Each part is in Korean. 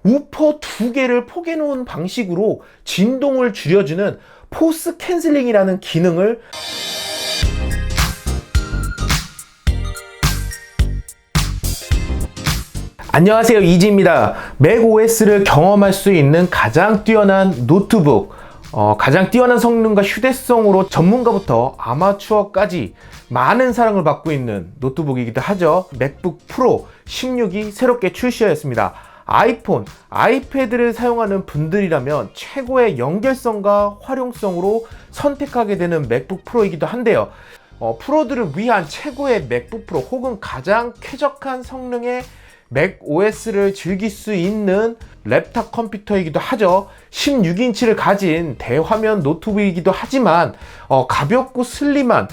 우퍼 두 개를 포개 놓은 방식으로 진동을 줄여주는 포스 캔슬링이라는 기능을 안녕하세요, 이지입니다. 맥OS를 경험할 수 있는 가장 뛰어난 노트북, 가장 뛰어난 성능과 휴대성으로 전문가부터 아마추어까지 많은 사랑을 받고 있는 노트북이기도 하죠. 맥북 프로 16이 새롭게 출시하였습니다. 아이폰, 아이패드를 사용하는 분들이라면 최고의 연결성과 활용성으로 선택하게 되는 맥북 프로이기도 한데요. 프로들을 위한 최고의 맥북 프로 혹은 가장 쾌적한 성능의 맥OS를 즐길 수 있는 랩탑 컴퓨터이기도 하죠. 16인치를 가진 대화면 노트북이기도 하지만 가볍고 슬림한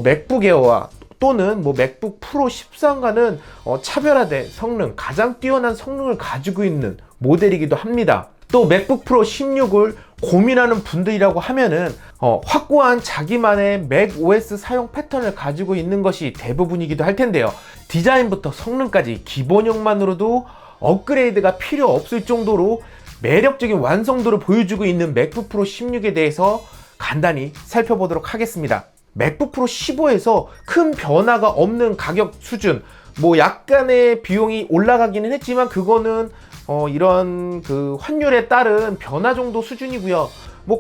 맥북 에어와 또는 맥북 프로 13과는 차별화된 성능, 가장 뛰어난 성능을 가지고 있는 모델이기도 합니다. 또 맥북 프로 16을 고민하는 분들이라고 하면은 확고한 자기만의 맥OS 사용 패턴을 가지고 있는 것이 대부분이기도 할 텐데요. 디자인부터 성능까지 기본형만으로도 업그레이드가 필요 없을 정도로 매력적인 완성도를 보여주고 있는 맥북 프로 16에 대해서 간단히 살펴보도록 하겠습니다. 맥북 프로 15에서 큰 변화가 없는 가격 수준, 약간의 비용이 올라가기는 했지만 그거는 이런 그 환율에 따른 변화 정도 수준이고요.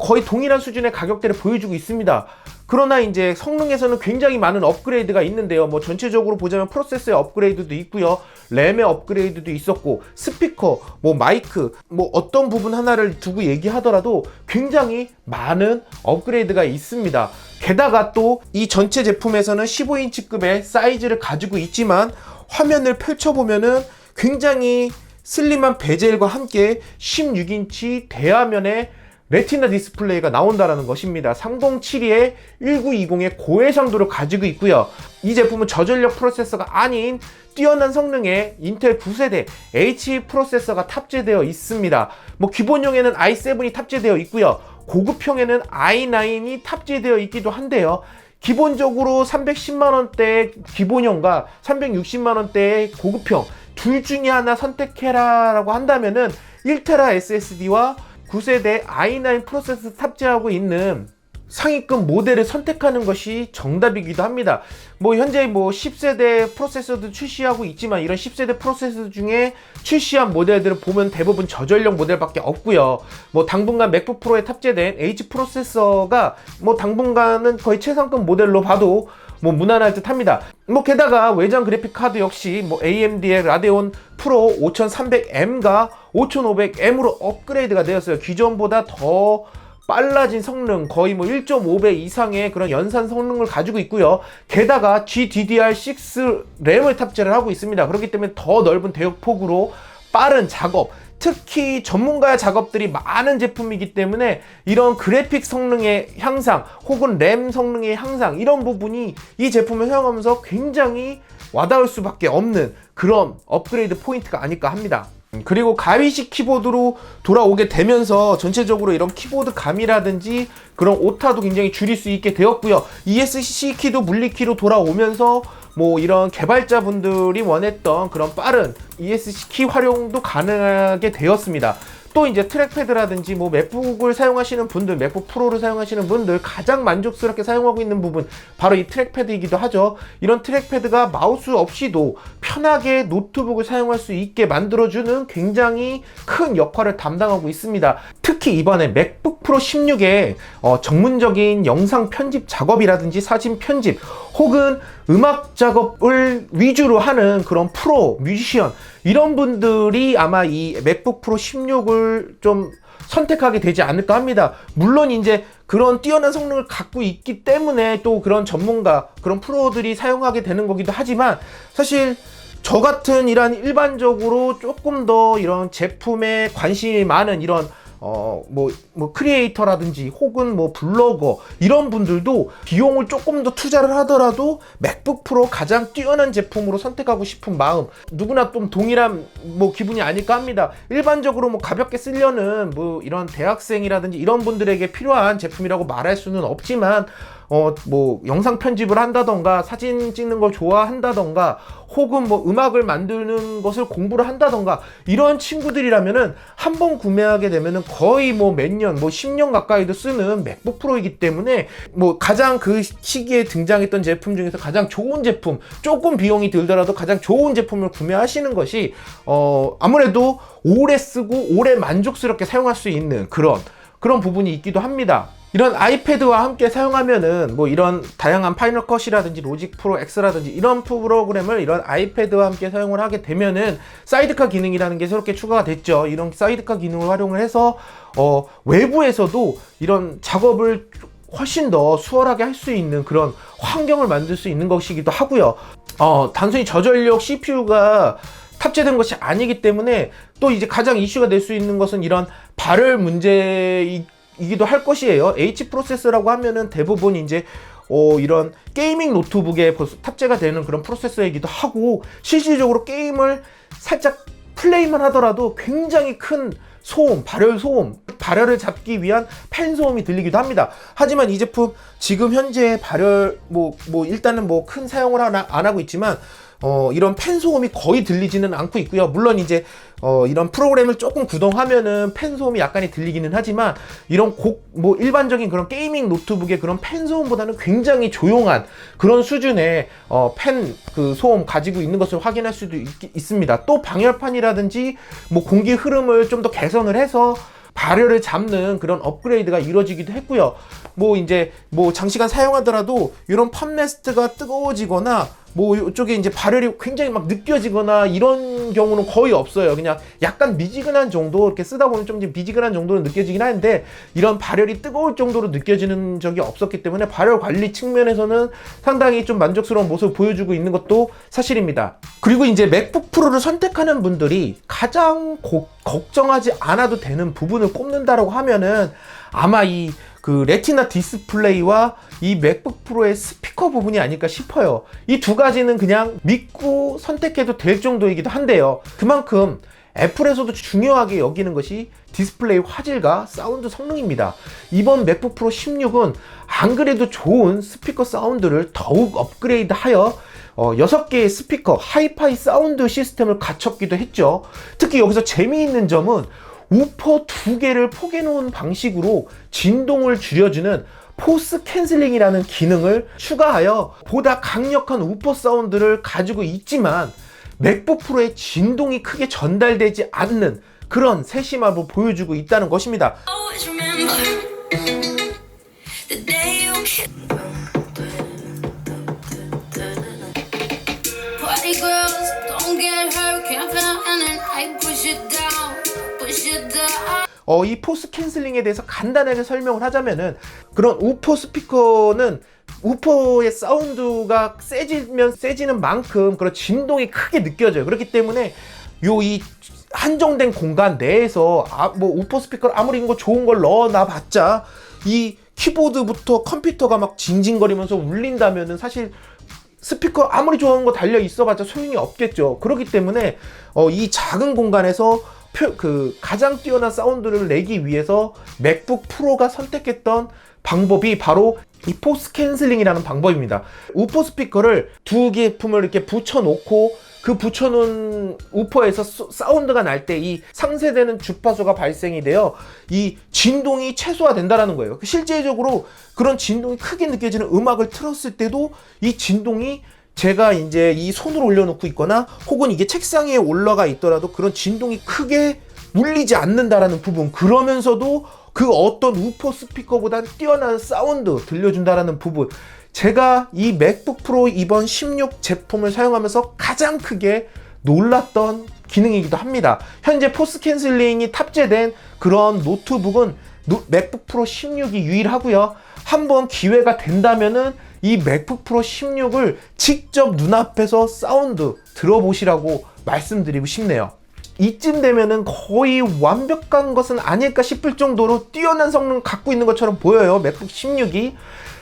거의 동일한 수준의 가격대를 보여주고 있습니다. 그러나 이제 성능에서는 굉장히 많은 업그레이드가 있는데요. 전체적으로 보자면 프로세서의 업그레이드도 있고요. 램의 업그레이드도 있었고, 스피커, 마이크, 어떤 부분 하나를 두고 얘기하더라도 굉장히 많은 업그레이드가 있습니다. 게다가 또 이 전체 제품에서는 15인치급의 사이즈를 가지고 있지만 화면을 펼쳐보면은 굉장히 슬림한 베젤과 함께 16인치 대화면에 레티나 디스플레이가 나온다는 것입니다. 3072에 1920의 고해상도를 가지고 있고요. 이 제품은 저전력 프로세서가 아닌 뛰어난 성능의 인텔 9세대 H 프로세서가 탑재되어 있습니다. 기본형에는 i7이 탑재되어 있고요. 고급형에는 i9이 탑재되어 있기도 한데요. 기본적으로 310만원대의 기본형과 360만원대의 고급형 둘 중에 하나 선택해라 라고 한다면은 1테라 SSD와 9세대 i9 프로세서 탑재하고 있는 상위급 모델을 선택하는 것이 정답이기도 합니다. 현재 10세대 프로세서도 출시하고 있지만 이런 10세대 프로세서 중에 출시한 모델들을 보면 대부분 저전력 모델밖에 없고요. 당분간 맥북 프로에 탑재된 H 프로세서가 당분간은 거의 최상급 모델로 봐도 무난할 듯 합니다. 게다가 외장 그래픽 카드 역시 AMD의 라데온 프로 5300M과 5500M으로 업그레이드가 되었어요. 기존보다 더 빨라진 성능, 거의 1.5배 이상의 그런 연산 성능을 가지고 있고요. 게다가 GDDR6 램을 탑재를 하고 있습니다. 그렇기 때문에 더 넓은 대역폭으로 빠른 작업, 특히 전문가 작업들이 많은 제품이기 때문에 이런 그래픽 성능의 향상 혹은 램 성능의 향상, 이런 부분이 이 제품을 사용하면서 굉장히 와닿을 수밖에 없는 그런 업그레이드 포인트가 아닐까 합니다. 그리고 가위식 키보드로 돌아오게 되면서 전체적으로 이런 키보드 감이라든지 그런 오타도 굉장히 줄일 수 있게 되었고요. ESC 키도 물리키로 돌아오면서 이런 개발자분들이 원했던 그런 빠른 ESC 키 활용도 가능하게 되었습니다. 또 이제 트랙패드라든지 맥북을 사용하시는 분들, 맥북 프로를 사용하시는 분들 가장 만족스럽게 사용하고 있는 부분, 바로 이 트랙패드이기도 하죠. 이런 트랙패드가 마우스 없이도 편하게 노트북을 사용할 수 있게 만들어주는 굉장히 큰 역할을 담당하고 있습니다. 특히 이번에 맥북 프로 16에 전문적인 영상 편집 작업이라든지 사진 편집 혹은 음악 작업을 위주로 하는 그런 프로, 뮤지션, 이런 분들이 아마 이 맥북 프로 16을 좀 선택하게 되지 않을까 합니다. 물론 이제 그런 뛰어난 성능을 갖고 있기 때문에 또 그런 전문가, 그런 프로들이 사용하게 되는 거기도 하지만, 사실 저 같은 이런 일반적으로 조금 더 이런 제품에 관심이 많은 이런 크리에이터라든지 혹은 블로거, 이런 분들도 비용을 조금 더 투자를 하더라도 맥북 프로 가장 뛰어난 제품으로 선택하고 싶은 마음, 누구나 좀 동일한 기분이 아닐까 합니다. 일반적으로 가볍게 쓰려는 이런 대학생이라든지 이런 분들에게 필요한 제품이라고 말할 수는 없지만 뭐 영상 편집을 한다던가 사진 찍는 걸 좋아한다던가 혹은 뭐 음악을 만드는 것을 공부를 한다던가 이런 친구들이라면은 한 번 구매하게 되면은 거의 뭐 몇 년, 뭐 10년 가까이도 쓰는 맥북 프로이기 때문에 뭐 가장 그 시기에 등장했던 제품 중에서 가장 좋은 제품, 조금 비용이 들더라도 가장 좋은 제품을 구매하시는 것이 아무래도 오래 쓰고 오래 만족스럽게 사용할 수 있는 그런 부분이 있기도 합니다. 이런 아이패드와 함께 사용하면은 뭐 이런 다양한 파이널 컷이라든지 로직 프로 X라든지 이런 프로그램을 이런 아이패드와 함께 사용을 하게 되면은 사이드카 기능이라는 게 새롭게 추가가 됐죠. 이런 사이드카 기능을 활용을 해서 외부에서도 이런 작업을 훨씬 더 수월하게 할 수 있는 그런 환경을 만들 수 있는 것이기도 하고요. 단순히 저전력 CPU가 탑재된 것이 아니기 때문에 또 이제 가장 이슈가 될 수 있는 것은 이런 발열 문제이기도 할 것이에요. H 프로세서라고 하면은 대부분 이제 이런 게이밍 노트북에 벌써 탑재가 되는 그런 프로세서이기도 하고, 실질적으로 게임을 살짝 플레이만 하더라도 굉장히 큰 소음, 발열을 잡기 위한 팬 소음이 들리기도 합니다. 하지만 이 제품 지금 현재 발열 일단은 뭐 큰 사용을 안 하고 있지만 이런 팬 소음이 거의 들리지는 않고 있고요. 물론 이제 이런 프로그램을 조금 구동하면은 팬 소음이 약간이 들리기는 하지만 이런 일반적인 그런 게이밍 노트북의 그런 팬 소음보다는 굉장히 조용한 그런 수준의 팬 소음 가지고 있는 것을 확인할 수도 있습니다. 또 방열판이라든지 뭐 공기 흐름을 좀 더 개선을 해서 발열을 잡는 그런 업그레이드가 이루어지기도 했고요. 이제 장시간 사용하더라도 이런 팜레스트가 뜨거워지거나 이쪽에 이제 발열이 굉장히 막 느껴지거나 이런 경우는 거의 없어요. 그냥 약간 미지근한 정도, 이렇게 쓰다 보면 좀 미지근한 정도로 느껴지긴 하는데 이런 발열이 뜨거울 정도로 느껴지는 적이 없었기 때문에 발열 관리 측면에서는 상당히 좀 만족스러운 모습을 보여주고 있는 것도 사실입니다. 그리고 이제 맥북 프로를 선택하는 분들이 가장 걱정하지 않아도 되는 부분을 꼽는다라고 하면은 아마 레티나 디스플레이와 이 맥북 프로의 스피커 부분이 아닐까 싶어요. 이 두 가지는 그냥 믿고 선택해도 될 정도이기도 한데요. 그만큼 애플에서도 중요하게 여기는 것이 디스플레이 화질과 사운드 성능입니다. 이번 맥북 프로 16은 안 그래도 좋은 스피커 사운드를 더욱 업그레이드하여 6개의 스피커 하이파이 사운드 시스템을 갖췄기도 했죠. 특히 여기서 재미있는 점은 우퍼 2개를 포개 놓은 방식으로 진동을 줄여주는 포스 캔슬링이라는 기능을 추가하여 보다 강력한 우퍼 사운드를 가지고 있지만 맥북 프로의 진동이 크게 전달되지 않는 그런 세심함을 보여주고 있다는 것입니다. 이 포스 캔슬링에 대해서 간단하게 설명을 하자면은, 그런 우퍼 스피커는 우퍼의 사운드가 세지면 세지는 만큼 그런 진동이 크게 느껴져요. 그렇기 때문에 이 한정된 공간 내에서 우퍼 스피커를 아무리 좋은 걸 넣어놔 봤자 이 키보드부터 컴퓨터가 막 징징거리면서 울린다면은 사실 스피커 아무리 좋은 거 달려 있어봤자 소용이 없겠죠. 그렇기 때문에 이 작은 공간에서 가장 뛰어난 사운드를 내기 위해서 맥북 프로가 선택했던 방법이 바로 이 포스 캔슬링이라는 방법입니다. 우퍼 스피커를 2개품을 이렇게 붙여놓고 그 붙여놓은 우퍼에서 사운드가 날 때 이 상쇄되는 주파수가 발생이 되어 이 진동이 최소화된다라는 거예요. 실제적으로 그런 진동이 크게 느껴지는 음악을 틀었을 때도 이 진동이 제가 이제 이 손으로 올려놓고 있거나 혹은 이게 책상 위에 올라가 있더라도 그런 진동이 크게 울리지 않는다라는 부분, 그러면서도 그 어떤 우퍼 스피커보다 뛰어난 사운드 들려준다라는 부분, 제가 이 맥북 프로 이번 16 제품을 사용하면서 가장 크게 놀랐던 기능이기도 합니다. 현재 포스 캔슬링이 탑재된 그런 노트북은 맥북 프로 16이 유일하고요. 한번 기회가 된다면은 이 맥북 프로 16을 직접 눈앞에서 사운드 들어보시라고 말씀드리고 싶네요. 이쯤 되면은 거의 완벽한 것은 아닐까 싶을 정도로 뛰어난 성능 갖고 있는 것처럼 보여요, 맥북 16이.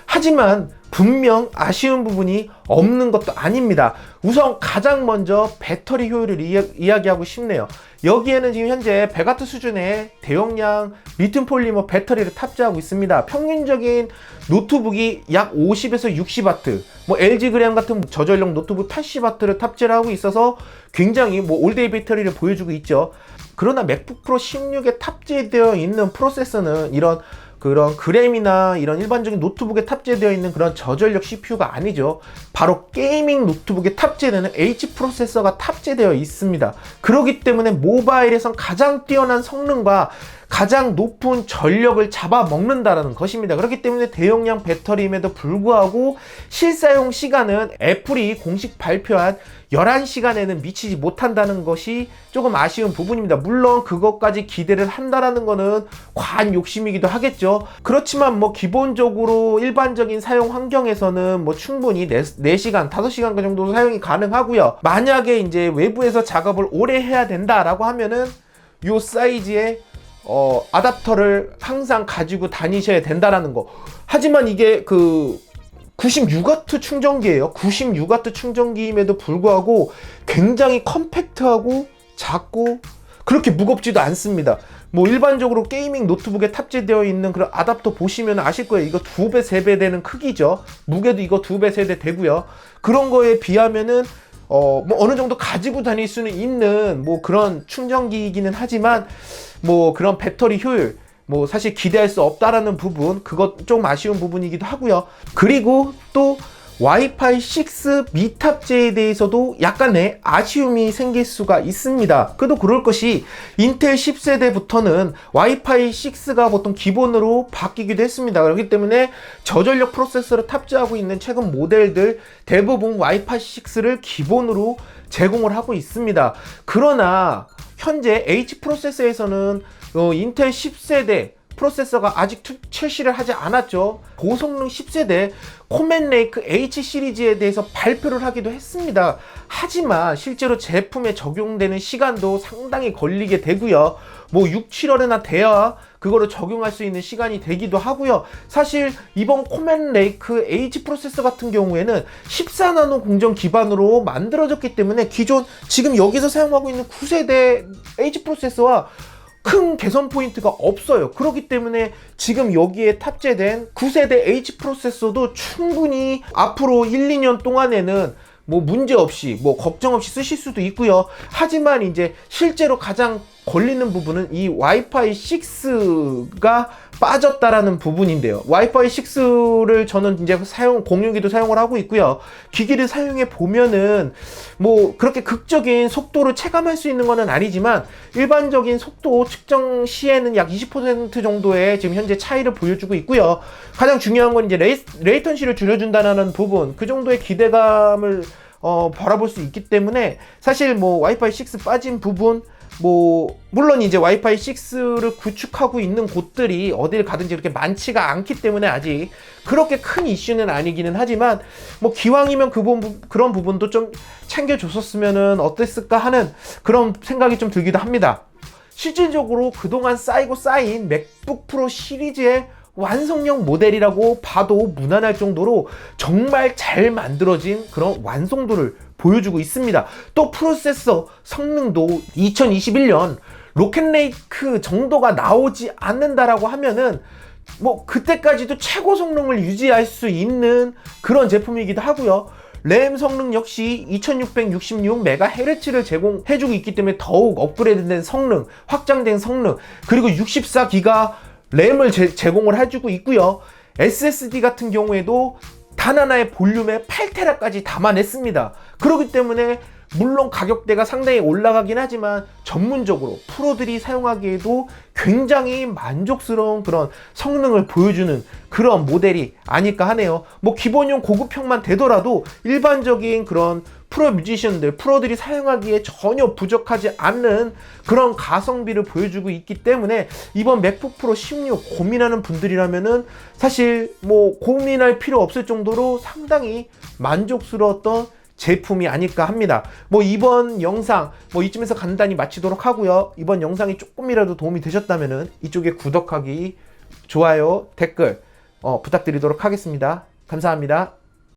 하지만 분명 아쉬운 부분이 없는 것도 아닙니다. 우선 가장 먼저 배터리 효율을 이야기하고 싶네요. 여기에는 지금 현재 100W 수준의 대용량 리튬 폴리머 배터리를 탑재하고 있습니다. 평균적인 노트북이 약 50에서 60W, 뭐 LG 그램 같은 저전력 노트북 80W를 탑재를 하고 있어서 굉장히 뭐 올데이 배터리를 보여주고 있죠. 그러나 맥북 프로 16에 탑재되어 있는 프로세서는 이런 그런 그램이나 이런 일반적인 노트북에 탑재되어 있는 그런 저전력 CPU가 아니죠. 바로 게이밍 노트북에 탑재되는 H 프로세서가 탑재되어 있습니다. 그렇기 때문에 모바일에선 가장 뛰어난 성능과 가장 높은 전력을 잡아먹는다는 것입니다. 그렇기 때문에 대용량 배터리임에도 불구하고 실사용 시간은 애플이 공식 발표한 11시간에는 미치지 못한다는 것이 조금 아쉬운 부분입니다. 물론 그것까지 기대를 한다라는 거는 과한 욕심이기도 하겠죠. 그렇지만 뭐 기본적으로 일반적인 사용 환경에서는 뭐 충분히 4시간, 5시간 정도 사용이 가능하고요. 만약에 이제 외부에서 작업을 오래 해야 된다라고 하면은 요 사이즈의 아답터를 항상 가지고 다니셔야 된다라는 거. 하지만 이게 96W 충전기예요. 96W 충전기임에도 불구하고 굉장히 컴팩트하고 작고 그렇게 무겁지도 않습니다. 뭐 일반적으로 게이밍 노트북에 탑재되어 있는 그런 아답터 보시면 아실 거예요. 이거 2배, 3배 되는 크기죠. 무게도 이거 2배, 3배 되고요. 그런 거에 비하면은 뭐 어느 정도 가지고 다닐 수는 있는 뭐 그런 충전기이기는 하지만 뭐 그런 배터리 효율 뭐 사실 기대할 수 없다라는 부분, 그것 좀 아쉬운 부분이기도 하고요. 그리고 또 와이파이 6 미탑재에 대해서도 약간의 아쉬움이 생길 수가 있습니다. 그래도 그럴 것이 인텔 10세대부터는 와이파이 6가 보통 기본으로 바뀌기도 했습니다. 그렇기 때문에 저전력 프로세서를 탑재하고 있는 최근 모델들 대부분 와이파이 6를 기본으로 제공을 하고 있습니다. 그러나 현재 H 프로세서에서는 인텔 10세대 프로세서가 아직 출시를 하지 않았죠. 고성능 10세대 코멘 레이크 H 시리즈에 대해서 발표를 하기도 했습니다. 하지만 실제로 제품에 적용되는 시간도 상당히 걸리게 되고요. 뭐 6, 7월에나 돼야 그거를 적용할 수 있는 시간이 되기도 하고요. 사실 이번 코멘 레이크 H 프로세서 같은 경우에는 14나노 공정 기반으로 만들어졌기 때문에 기존 지금 여기서 사용하고 있는 9세대 H 프로세서와 큰 개선 포인트가 없어요. 그렇기 때문에 지금 여기에 탑재된 9세대 H 프로세서도 충분히 앞으로 1, 2년 동안에는 뭐 문제 없이 뭐 걱정 없이 쓰실 수도 있고요. 하지만 이제 실제로 가장 걸리는 부분은 이 와이파이 6가 빠졌다라는 부분인데요. 와이파이 6를 저는 이제 공유기도 사용을 하고 있고요. 기기를 사용해 보면은 뭐 그렇게 극적인 속도를 체감할 수 있는 것은 아니지만 일반적인 속도 측정 시에는 약 20% 정도의 지금 현재 차이를 보여주고 있고요. 가장 중요한 건 이제 레이턴시를 줄여준다는 부분, 그 정도의 기대감을 바라볼 수 있기 때문에 사실 뭐 와이파이 6 빠진 부분, 뭐 물론 이제 와이파이 6를 구축하고 있는 곳들이 어딜 가든지 그렇게 많지가 않기 때문에 아직 그렇게 큰 이슈는 아니기는 하지만 뭐 기왕이면 그런 부분도 좀 챙겨줬었으면 어땠을까 하는 그런 생각이 좀 들기도 합니다. 실질적으로 그동안 쌓인 맥북 프로 시리즈의 완성형 모델이라고 봐도 무난할 정도로 정말 잘 만들어진 그런 완성도를 보여주고 있습니다. 또 프로세서 성능도 2021년 로켓레이크 정도가 나오지 않는다라고 하면은 뭐 그때까지도 최고 성능을 유지할 수 있는 그런 제품이기도 하고요. 램 성능 역시 2666MHz를 제공해주고 있기 때문에 더욱 업그레이드된 성능, 확장된 성능, 그리고 64GB 램을 제공을 해주고 있고요. SSD 같은 경우에도 단 하나의 볼륨에 8TB까지 담아냈습니다. 그렇기 때문에 물론 가격대가 상당히 올라가긴 하지만 전문적으로 프로들이 사용하기에도 굉장히 만족스러운 그런 성능을 보여주는 그런 모델이 아닐까 하네요. 뭐 기본용 고급형만 되더라도 일반적인 그런 프로 뮤지션들, 프로들이 사용하기에 전혀 부족하지 않는 그런 가성비를 보여주고 있기 때문에 이번 맥북 프로 16 고민하는 분들이라면은 사실 뭐 고민할 필요 없을 정도로 상당히 만족스러웠던 제품이 아닐까 합니다. 뭐 이번 영상 뭐 이쯤에서 간단히 마치도록 하고요. 이번 영상이 조금이라도 도움이 되셨다면은 이쪽에 구독하기, 좋아요, 댓글 부탁드리도록 하겠습니다. 감사합니다.